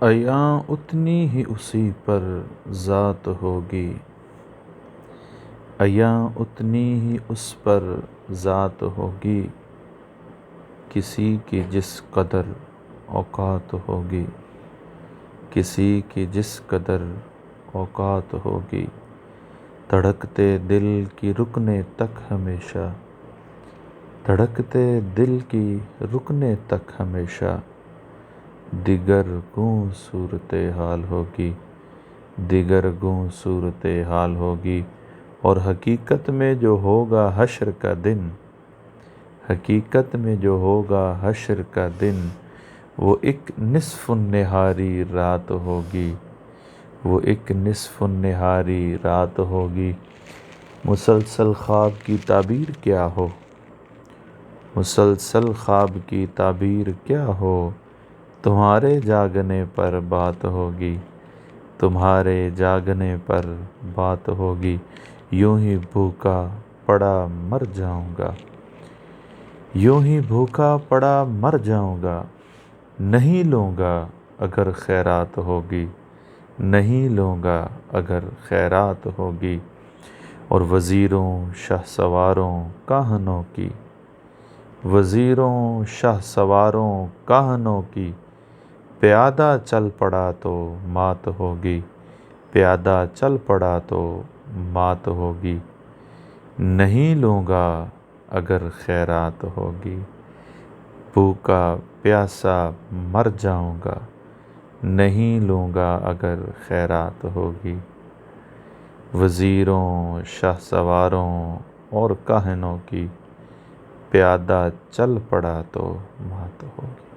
عیاں اتنی ہی اسی پر ذات ہوگی، عیاں اتنی ہی اس پر ذات ہوگی، کسی کی جس قدر اوقات ہوگی، کسی کی جس قدر اوقات ہوگی، دھڑکتے دل کی رکنے تک ہمیشہ، دھڑکتے دل کی رکنے تک ہمیشہ، دیگر گوں صورتحال ہوگی، دیگر گوں صورتحال ہوگی۔ اور حقیقت میں جو ہوگا حشر کا دن، حقیقت میں جو ہوگا حشر کا دن، وہ ایک نصف النہاری رات ہوگی، وہ ایک نصف النہاری رات ہوگی۔ مسلسل خواب کی تعبیر کیا ہو، مسلسل خواب کی تعبیر کیا ہو، تمہارے جاگنے پر بات ہوگی، تمہارے جاگنے پر بات ہوگی۔ یوں ہی بھوکا پڑا مر جاؤں گا، یوں ہی بھوکا پڑا مر جاؤں گا، نہیں لوں گا اگر خیرات ہوگی، نہیں لوں گا اگر خیرات ہوگی۔ اور وزیروں شاہ سواروں کاہنوں کی، وزیروں شاہ سواروں کاہنوں کی، پیادہ چل پڑا تو مات ہوگی، پیادہ چل پڑا تو مات ہوگی، نہیں لوں گا اگر خیرات ہوگی، بھوکا پیاسا مر جاؤں گا، نہیں لوں گا اگر خیرات ہوگی۔ وزیروں شاہ سواروں اور کاہنوں کی، پیادہ چل پڑا تو مات ہوگی۔